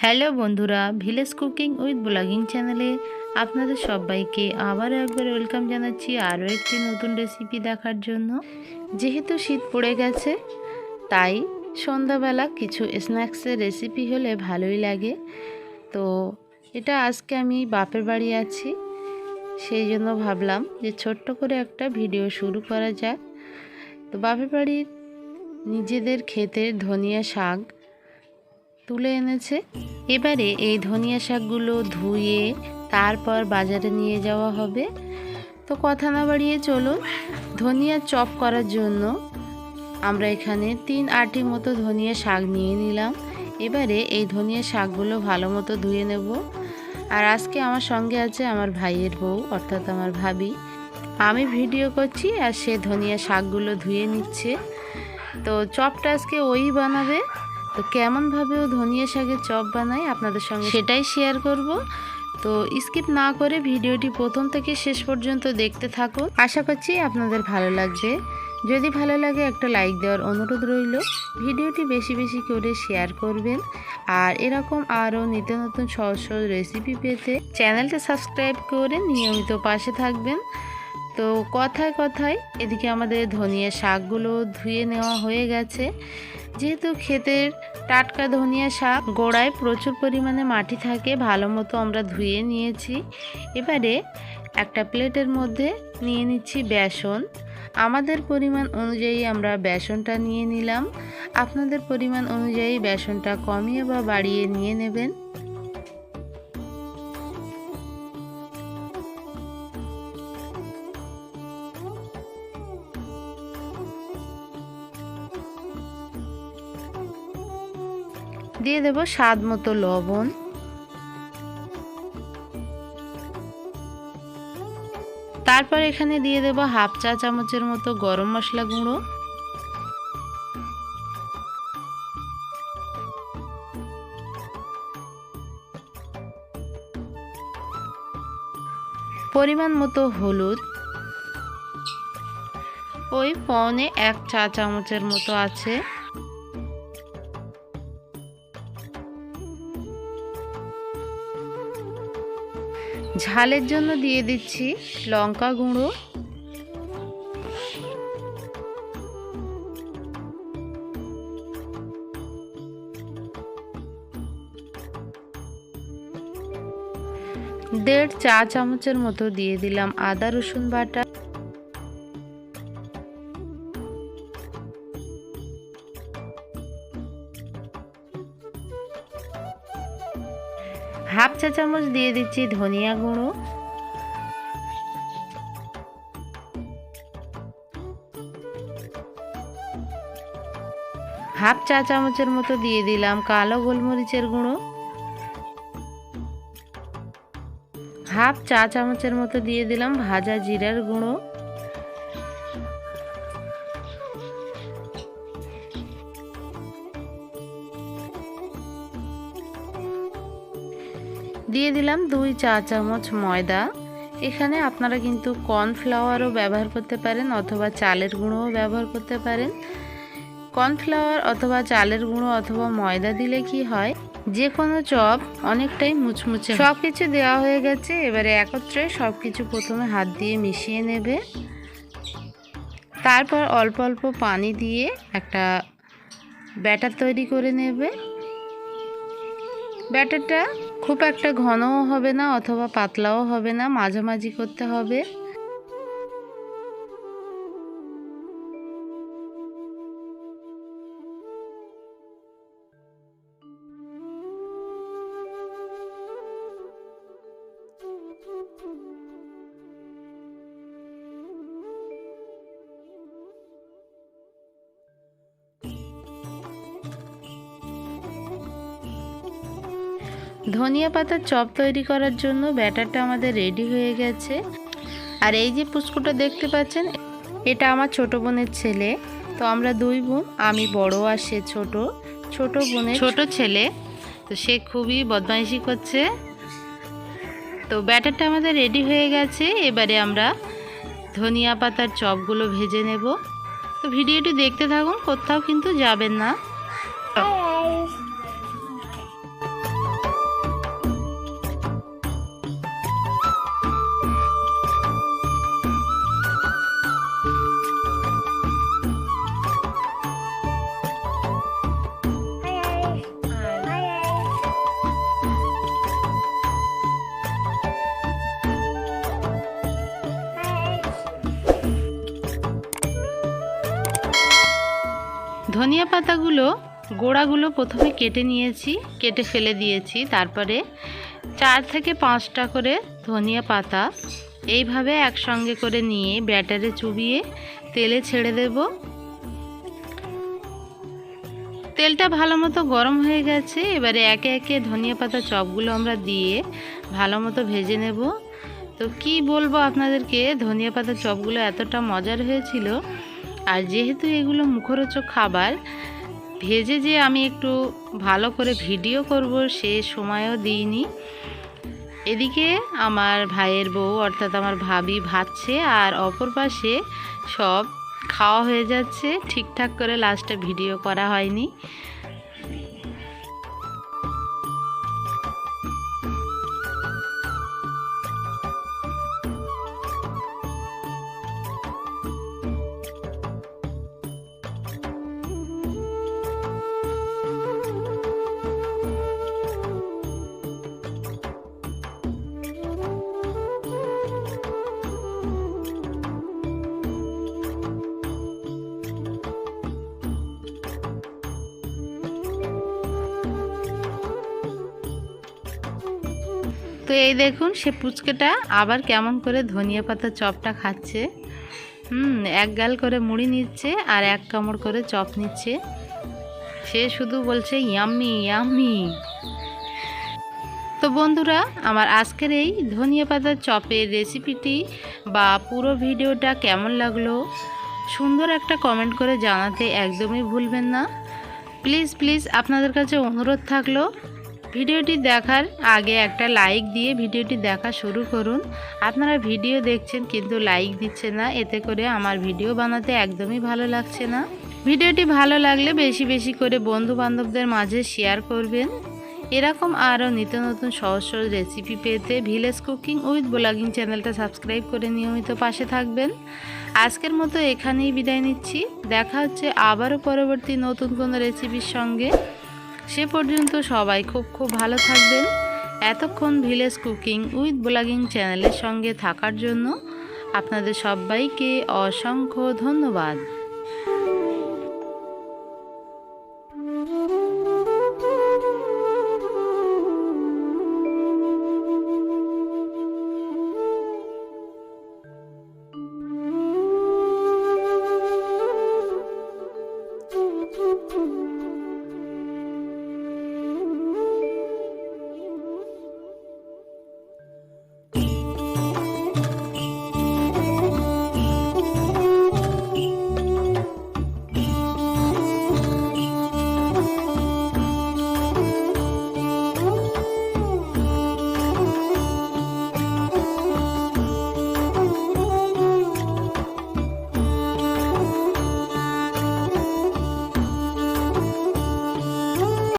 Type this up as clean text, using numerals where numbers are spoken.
Hello বন্ধুরা, village cooking with blogging চ্যানেলে আপনাদের সবাইকে আবারও একবার ওয়েলকাম জানাচ্ছি আরও একটি নতুন রেসিপি দেখার জন্য। যেহেতু শীত পড়ে গেছে তাই সন্ধ্যাবেলা কিছু স্ন্যাক্সের রেসিপি হলে ভালোই লাগে। তো এটা আজকে আমি বাপের বাড়ি আছি, সেই জন্য ভাবলাম যে ছোট্ট করে একটা ভিডিও শুরু করা যাক। তো বাপের বাড়ির নিজেদের ক্ষেতের ধনিয়া শাক তুলে এনেছে। এবারে এই ধনিয়া শাকগুলো ধুয়ে তারপর বাজারে নিয়ে যাওয়া হবে। তো কথা না বাড়িয়ে চলুন, ধনিয়া চপ করার জন্য আমরা এখানে 3 আটি মতো ধনিয়া শাক নিয়ে নিলাম। এবারে এই ধনিয়া শাকগুলো ভালো মতো ধুয়ে নেব। আর আজকে আমার সঙ্গে আছে আমার ভাইয়ের বউ, অর্থাৎ আমার ভাবি। আমি ভিডিও করছি আর সে ধনিয়া শাকগুলো ধুয়ে নিচ্ছে। তো চপটা আজকে ওই বানাবে। তো কেমনভাবে ও ধনিয়া শাকের চপ বানায় আপনাদের সঙ্গে সেটাই শেয়ার করব। তো স্কিপ না করে ভিডিওটি প্রথম থেকে শেষ পর্যন্ত দেখতে থাকুন। আশা করছি আপনাদের ভালো লাগবে। যদি ভালো লাগে একটা লাইক দেওয়ার অনুরোধ রইল। ভিডিওটি বেশি বেশি করে শেয়ার করবেন। আর এরকম আরও নিত্য নতুন সহজ সহজ রেসিপি পেতে চ্যানেলটা সাবস্ক্রাইব করে নিয়মিত পাশে থাকবেন। তো কথায় কথায় এদিকে আমাদের ধনিয়া শাকগুলো ধুয়ে নেওয়া হয়ে গেছে। যেহেতু ক্ষেতের টাটকা ধনিয়া শাক, গোড়ায় প্রচুর পরিমাণে মাটি থাকে, ভালো মতো আমরা ধুয়ে নিয়েছি। এবারে একটা প্লেটের মধ্যে নিয়ে নিচ্ছি বেসন। আমাদের পরিমাণ অনুযায়ী আমরা বেসনটা নিয়ে নিলাম। আপনাদের পরিমাণ অনুযায়ী বেসনটা কমিয়ে বা বাড়িয়ে নিয়ে নেবেন। দিয়ে দেব স্বাদ মতো লবণ। তারপর এখানে দিয়ে দেব হাফ চা চামচের মতো গরম মশলা গুঁড়ো। পরিমাণ মতো হলুদ, ওই 1.25 চা চামচের মতো আছে। ঝালের জন্য দিয়ে দিচ্ছি লঙ্কা গুঁড়ো। দেড় চা চামচের মতো দিয়ে দিলাম আদা রসুন বাটা। হাফ চা চামচ দিয়ে দিচ্ছি ধনিয়া গুঁড়ো। হাফ চা চামচের মতো দিয়ে দিলাম কালো গোলমরিচের গুঁড়ো। হাফ চা চামচের মতো দিয়ে দিলাম ভাজা জিরার গুঁড়ো। দিয়ে দিলাম 2 চা চামচ ময়দা। এখানে আপনারা কিন্তু কর্নফ্লাওয়ারও ব্যবহার করতে পারেন অথবা চালের গুঁড়োও ব্যবহার করতে পারেন। কর্নফ্লাওয়ার অথবা চালের গুঁড়ো অথবা ময়দা দিলে কি হয়, যে কোনো চপ অনেকটাই মুচমুচে। সব কিছু দেওয়া হয়ে গেছে। এবারে একত্রে সব কিছু প্রথমে হাত দিয়ে মিশিয়ে নেবে। তারপর অল্প অল্প পানি দিয়ে একটা ব্যাটার তৈরি করে নেবে। ব্যাটারটা খুব একটা ঘনও হবে না অথবা পাতলাও হবে না, মাঝামাঝি করতে হবে। ধনিয়া পাতার চপ তৈরি করার জন্য ব্যাটারটা আমাদের রেডি হয়ে গেছে। আর এই যে পুচকুটা দেখতে পাচ্ছেন, এটা আমার ছোট বোনের ছেলে। তো আমরা 2 বোন, আমি বড় আর সে ছোট। ছোট বোনের ছোট ছেলে, তো সে খুবই বদমাইশি করছে। তো ব্যাটারটা আমাদের রেডি হয়ে গেছে। এবারে আমরা ধনিয়া পাতার চপগুলো ভেজে নেব। তো ভিডিওটি দেখতে থাকুন, কোথাও কিন্তু যাবেন না। ধনিয়া পাতাগুলো গোড়াগুলো প্রথমে কেটে নিয়েছি, কেটে ফেলে দিয়েছি। তারপরে 4 থেকে 5টা করে ধনিয়া পাতা এইভাবে একসঙ্গে করে নিয়ে ব্যাটারে চুবিয়ে তেলে ছেড়ে দেব। তেলটা ভালো মতো গরম হয়ে গেছে। এবারে একে একে ধনিয়া পাতা চপগুলো আমরা দিয়ে ভালো মতো ভেজে নেব। তো কি বলবো আপনাদেরকে, ধনিয়া পাতা চপগুলো এতটা মজার হয়েছিল। আর যেহেতু এগুলো মুখরোচক খাবার, ভেজে যে আমি একটু ভালো করে ভিডিও করব সে সময়ও দিইনি। এদিকে আমার ভাইয়ের বউ অর্থাৎ আমার ভাবি ভাজছে, আর অপর পাশে সব খাওয়া হয়ে যাচ্ছে। ঠিকঠাক করে লাস্টে ভিডিও করা হয়নি। তো এই দেখুন সে পুচকেটা আবার কেমন করে ধনিয়া পাতা চপটা খাচ্ছে। এক গাল করে মুড়ি নিচ্ছে আর এক কামড় করে চপ নিচ্ছে। সে শুধু বলছে ইয়াম্মি ইয়াম্মি। তো বন্ধুরা, আমার আজকের এই ধনিয়া পাতার চপের রেসিপিটি বা পুরো ভিডিওটা কেমন লাগলো সুন্দর একটা কমেন্ট করে জানাতে একদমই ভুলবেন না। প্লিজ প্লিজ আপনাদের কাছে অনুরোধ থাকলো, ভিডিওটি দেখার আগে একটা লাইক দিয়ে ভিডিওটি দেখা শুরু করুন। আপনারা ভিডিও দেখছেন কিন্তু লাইক দিচ্ছেন না, এতে করে আমার ভিডিও বানাতে একদমই ভালো লাগছে না। ভিডিওটি ভালো লাগলে বেশি বেশি করে বন্ধু বান্ধবদের মাঝে শেয়ার করবেন। এরকম আরও নিত্য নতুন সহজ সহজ রেসিপি পেতে ভিলেজ কুকিং উইথ ব্লগিং চ্যানেলটা সাবস্ক্রাইব করে নিয়মিত পাশে থাকবেন। আজকের মতো এখানেই বিদায় নিচ্ছি। দেখা হচ্ছে আবারও পরবর্তী নতুন কোনো রেসিপির সঙ্গে। সে পর্যন্ত সবাই খুব খুব ভালো থাকবেন। এতক্ষণ ভিলেজ কুকিং উইথ ব্লগিং চ্যানেলের সঙ্গে থাকার জন্য আপনাদের সবাইকে অসংখ্য ধন্যবাদ।